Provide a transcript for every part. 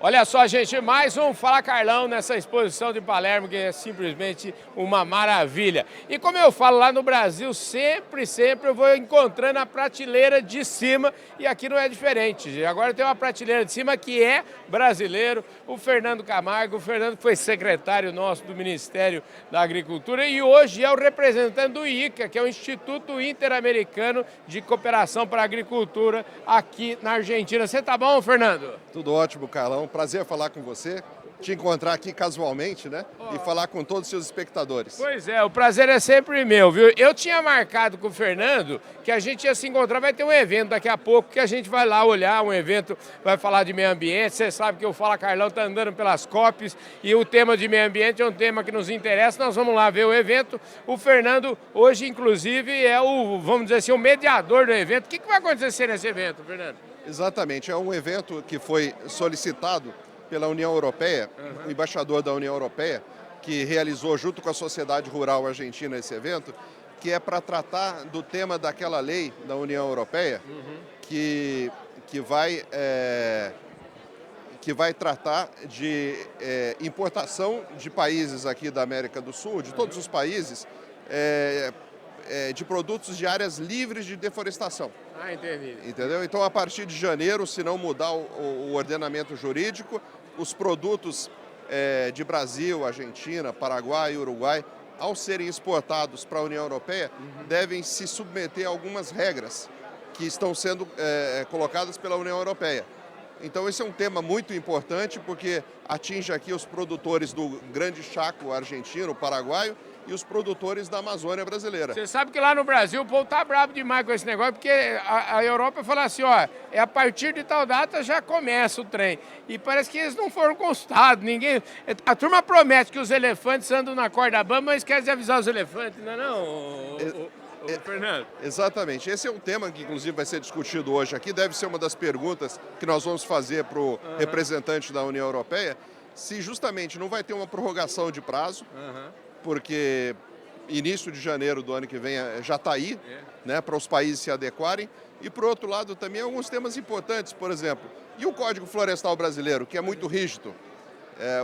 Olha só, gente, mais um Fala Carlão nessa exposição de Palermo, que é simplesmente uma maravilha. E como eu falo lá no Brasil, sempre eu vou encontrando a prateleira de cima, e aqui não é diferente. Agora tem uma prateleira de cima que é brasileiro, o Fernando Camargo. O Fernando foi secretário nosso do Ministério da Agricultura e hoje é o representante do ICA, que é o Instituto Interamericano de Cooperação para a Agricultura aqui na Argentina. Você tá bom, Fernando? Tudo ótimo, Carlão. Prazer falar com você, te encontrar aqui casualmente, né? E falar com todos os seus espectadores. Pois é, o prazer é sempre meu, viu? Eu tinha marcado com o Fernando que a gente ia se encontrar, vai ter um evento daqui a pouco que a gente vai lá olhar, um evento, vai falar de meio ambiente. Você sabe que o Fala Carlão tá andando pelas COPs e o tema de meio ambiente é um tema que nos interessa. Nós vamos lá ver o evento. O Fernando hoje, inclusive, é o, vamos dizer assim, o mediador do evento. O que vai acontecer nesse evento, Fernando? Exatamente, é um evento que foi solicitado pela União Europeia, o embaixador da União Europeia, que realizou junto com a sociedade rural argentina esse evento, que é para tratar do tema daquela lei da União Europeia que vai tratar de importação de países aqui da América do Sul, de todos os países, de produtos de áreas livres de deforestação. Ah, entendi. Entendeu? Então, a partir de janeiro, se não mudar o ordenamento jurídico, os produtos de Brasil, Argentina, Paraguai e Uruguai, ao serem exportados para a União Europeia, devem se submeter a algumas regras que estão sendo colocadas pela União Europeia. Então, esse é um tema muito importante porque atinge aqui os produtores do grande chaco argentino, paraguaio, e os produtores da Amazônia brasileira. Você sabe que lá no Brasil o povo tá bravo demais com esse negócio, porque a Europa fala assim, ó, a partir de tal data já começa o trem. E parece que eles não foram consultados, ninguém... A turma promete que os elefantes andam na corda bamba, mas esquece de avisar os elefantes, não é não, Fernando? Exatamente. Esse é um tema que, inclusive, vai ser discutido hoje aqui. Deve ser uma das perguntas que nós vamos fazer para o representante da União Europeia, se justamente não vai ter uma prorrogação de prazo, porque início de janeiro do ano que vem já está aí, né, para os países se adequarem. E, por outro lado, também alguns temas importantes, por exemplo, e o Código Florestal Brasileiro, que é muito rígido.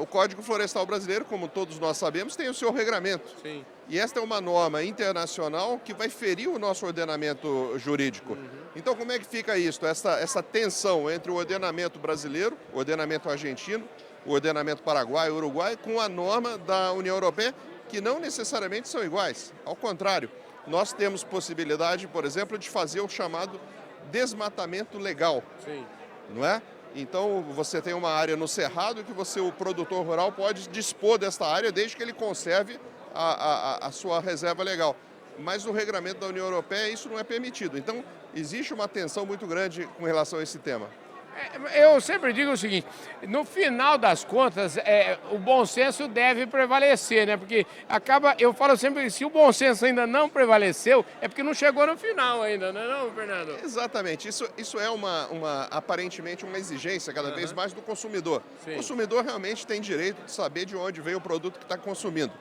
O Código Florestal Brasileiro, como todos nós sabemos, tem o seu regramento. Sim. E esta é uma norma internacional que vai ferir o nosso ordenamento jurídico. Então, como é que fica isso? Essa tensão entre o ordenamento brasileiro, o ordenamento argentino, o ordenamento paraguaio, uruguai, com a norma da União Europeia, que não necessariamente são iguais. Ao contrário, nós temos possibilidade, por exemplo, de fazer o chamado desmatamento legal. Sim. Não é? Então, você tem uma área no cerrado que o produtor rural pode dispor desta área desde que ele conserve a sua reserva legal. Mas no regramento da União Europeia isso não é permitido. Então, existe uma tensão muito grande com relação a esse tema. Eu sempre digo o seguinte, no final das contas, o bom senso deve prevalecer, né? Porque eu falo sempre que se o bom senso ainda não prevaleceu, é porque não chegou no final ainda, não é não, Fernando? Exatamente, isso é aparentemente uma exigência cada vez mais do consumidor. Sim. O consumidor realmente tem direito de saber de onde veio o produto que está consumindo.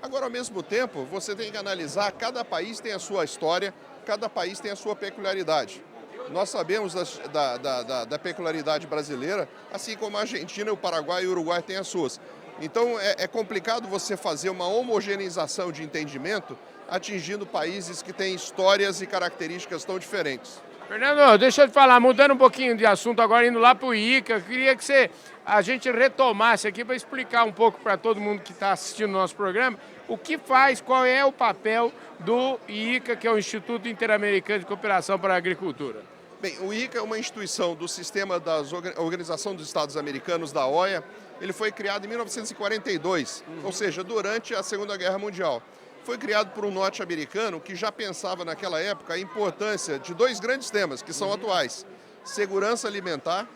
Agora, ao mesmo tempo, você tem que analisar, cada país tem a sua história, cada país tem a sua peculiaridade. Nós sabemos da peculiaridade brasileira, assim como a Argentina, o Paraguai e o Uruguai têm as suas. Então, é complicado você fazer uma homogeneização de entendimento atingindo países que têm histórias e características tão diferentes. Fernando, deixa eu te falar, mudando um pouquinho de assunto agora, indo lá para o ICA, eu queria que a gente retomasse aqui para explicar um pouco para todo mundo que está assistindo o nosso programa, o que faz, qual é o papel do ICA, que é o Instituto Interamericano de Cooperação para a Agricultura. Bem, o ICA é uma instituição do sistema da Organização dos Estados Americanos, da OEA. Ele foi criado em 1942, ou seja, durante a Segunda Guerra Mundial. Foi criado por um norte-americano que já pensava naquela época a importância de dois grandes temas que são atuais: segurança alimentar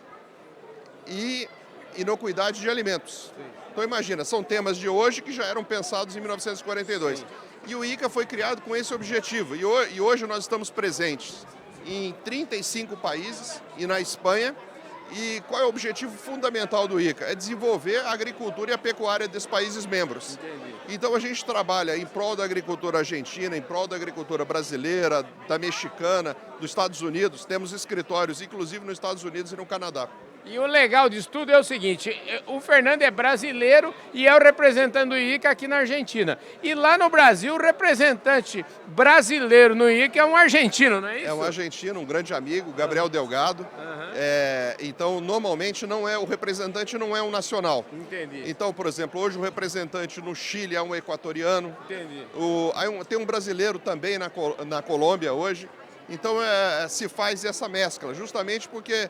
e inocuidade de alimentos. Então imagina, são temas de hoje que já eram pensados em 1942. E o ICA foi criado com esse objetivo. E hoje nós estamos presentes em 35 países e na Espanha. E qual é o objetivo fundamental do ICA? É desenvolver a agricultura e a pecuária desses países membros. Entendi. Então a gente trabalha em prol da agricultura argentina, em prol da agricultura brasileira, da mexicana, dos Estados Unidos. Temos escritórios, inclusive nos Estados Unidos e no Canadá. E o legal disso tudo é o seguinte, o Fernando é brasileiro e é o representante do IICA aqui na Argentina. E lá no Brasil, o representante brasileiro no IICA é um argentino, não é isso? É um argentino, um grande amigo, Gabriel Delgado. Então, normalmente, o representante não é um nacional. Entendi. Então, por exemplo, hoje o representante no Chile é um equatoriano. Entendi. Tem um brasileiro também na Colômbia hoje. Então, se faz essa mescla, justamente porque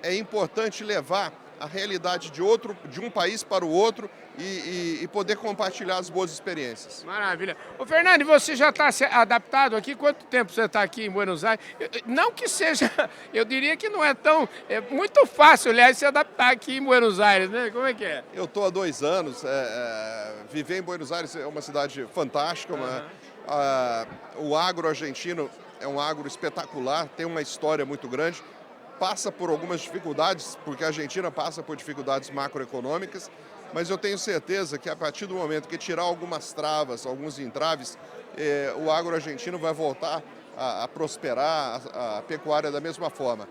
é importante levar a realidade de um país para o outro e poder compartilhar as boas experiências. Maravilha. Ô Fernando, você já está adaptado aqui? Quanto tempo você está aqui em Buenos Aires? Não que seja, eu diria que não é tão, é muito fácil, aliás, se adaptar aqui em Buenos Aires, né? Como é que é? Eu estou há 2 anos, viver em Buenos Aires é uma cidade fantástica, o agro argentino é um agro espetacular, tem uma história muito grande, passa por algumas dificuldades, porque a Argentina passa por dificuldades macroeconômicas, mas eu tenho certeza que a partir do momento que tirar algumas travas, alguns entraves, o agro argentino vai voltar a prosperar, a pecuária da mesma forma.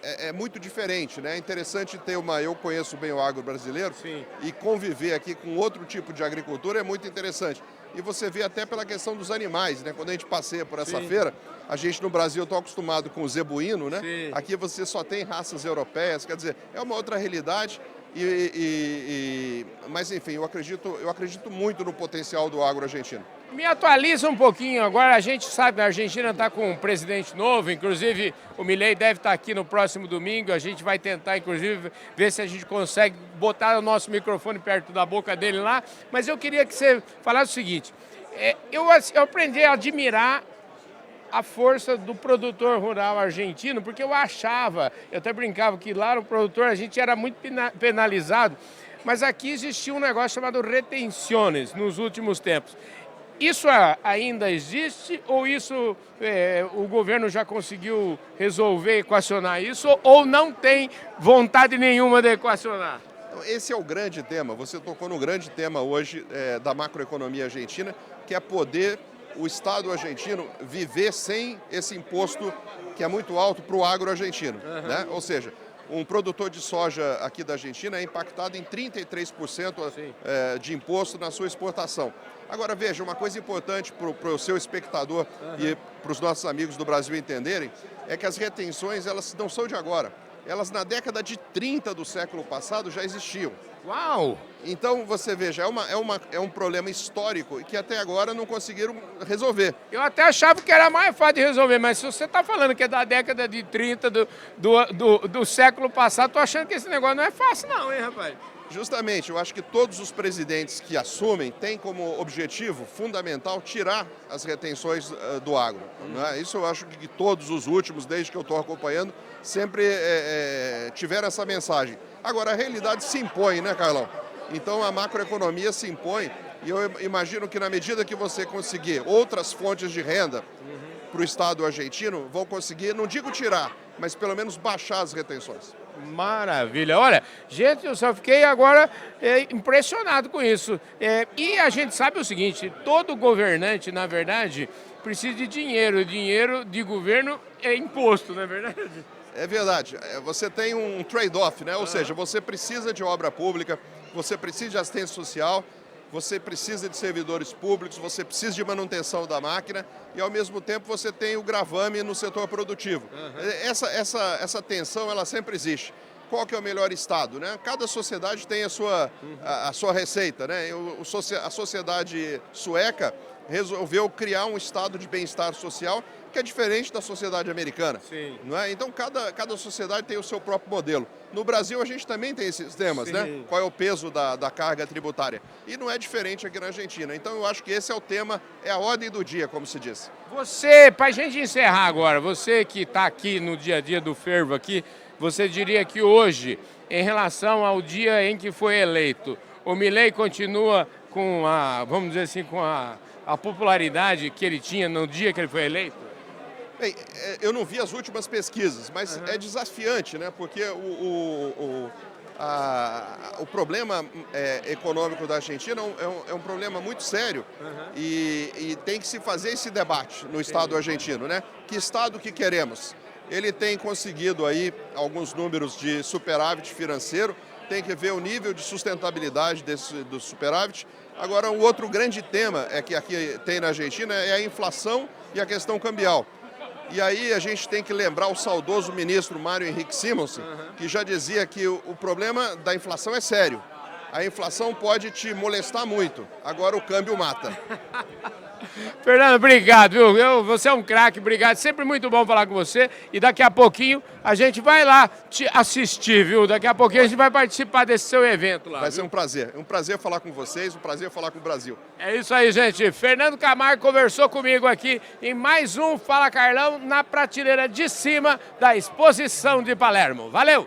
É muito diferente, né? É interessante ter eu conheço bem o agro brasileiro. Sim. E conviver aqui com outro tipo de agricultura é muito interessante. E você vê até pela questão dos animais, né? Quando a gente passeia por essa feira, a gente no Brasil está acostumado com o zebuíno, né? Sim. Aqui você só tem raças europeias, quer dizer, é uma outra realidade. Mas enfim, eu acredito muito no potencial do agro argentino. Me atualiza um pouquinho agora, a gente sabe que a Argentina está com um presidente novo, inclusive o Milei deve estar aqui no próximo domingo, a gente vai tentar inclusive ver se a gente consegue botar o nosso microfone perto da boca dele lá, mas eu queria que você falasse o seguinte, eu aprendi a admirar a força do produtor rural argentino, porque eu até brincava que lá no produtor a gente era muito penalizado, mas aqui existia um negócio chamado retenções nos últimos tempos. Isso ainda existe ou isso o governo já conseguiu resolver, equacionar isso ou não tem vontade nenhuma de equacionar? Esse é o grande tema, você tocou no grande tema hoje da macroeconomia argentina, que é poder o Estado argentino viver sem esse imposto que é muito alto para o agro argentino. Né? Ou seja, um produtor de soja aqui da Argentina é impactado em 33% de imposto na sua exportação. Agora veja, uma coisa importante para o seu espectador e para os nossos amigos do Brasil entenderem, é que as retenções elas não são de agora. Elas na década de 30 do século passado já existiam. Uau! Então você veja, é um problema histórico e que até agora não conseguiram resolver. Eu até achava que era mais fácil de resolver, mas se você está falando que é da década de 30 do século passado, estou achando que esse negócio não é fácil não, hein, rapaz? Justamente, eu acho que todos os presidentes que assumem têm como objetivo fundamental tirar as retenções do agro. Né? Isso eu acho que todos os últimos, desde que eu estou acompanhando, sempre tiveram essa mensagem. Agora, a realidade se impõe, né, Carlão? Então, a macroeconomia se impõe e eu imagino que na medida que você conseguir outras fontes de renda para o Estado argentino, vão conseguir, não digo tirar, mas pelo menos baixar as retenções. Maravilha. Olha, gente, eu só fiquei agora impressionado com isso. E a gente sabe o seguinte, todo governante, na verdade, precisa de dinheiro. Dinheiro de governo é imposto, não é verdade? É verdade. Você tem um trade-off, né? Ou seja, você precisa de obra pública, você precisa de assistência social, você precisa de servidores públicos, você precisa de manutenção da máquina e, ao mesmo tempo, você tem o gravame no setor produtivo. Essa tensão, ela sempre existe. Qual que é o melhor estado, né? Cada sociedade tem a sua receita, né? A sociedade sueca resolveu criar um estado de bem-estar social que é diferente da sociedade americana. Sim. Não é? Então, cada sociedade tem o seu próprio modelo. No Brasil, a gente também tem esses temas, né? Qual é o peso da carga tributária? E não é diferente aqui na Argentina. Então, eu acho que esse é o tema, é a ordem do dia, como se diz. Você, para a gente encerrar agora, você que está aqui no dia a dia do fervo aqui, você diria que hoje, em relação ao dia em que foi eleito, o Milei continua com vamos dizer assim, com a popularidade que ele tinha no dia que ele foi eleito? Bem, eu não vi as últimas pesquisas, mas é desafiante, né? Porque o problema econômico da Argentina é um problema muito sério e tem que se fazer esse debate no Estado argentino, né? Que Estado que queremos? ele tem conseguido aí alguns números de superávit financeiro, tem que ver o nível de sustentabilidade do superávit. Agora, um outro grande tema que aqui tem na Argentina é a inflação e a questão cambial. E aí a gente tem que lembrar o saudoso ministro Mário Henrique Simonsen, que já dizia que o problema da inflação é sério. A inflação pode te molestar muito, agora o câmbio mata. Fernando, obrigado, viu? Você é um craque, obrigado. Sempre muito bom falar com você. E daqui a pouquinho a gente vai lá te assistir, viu? Daqui a pouquinho a gente vai participar desse seu evento lá. Vai ser um prazer falar com vocês, um prazer falar com o Brasil. É isso aí, gente. Fernando Camargo conversou comigo aqui em mais um Fala Carlão na prateleira de cima da exposição de Palermo. Valeu!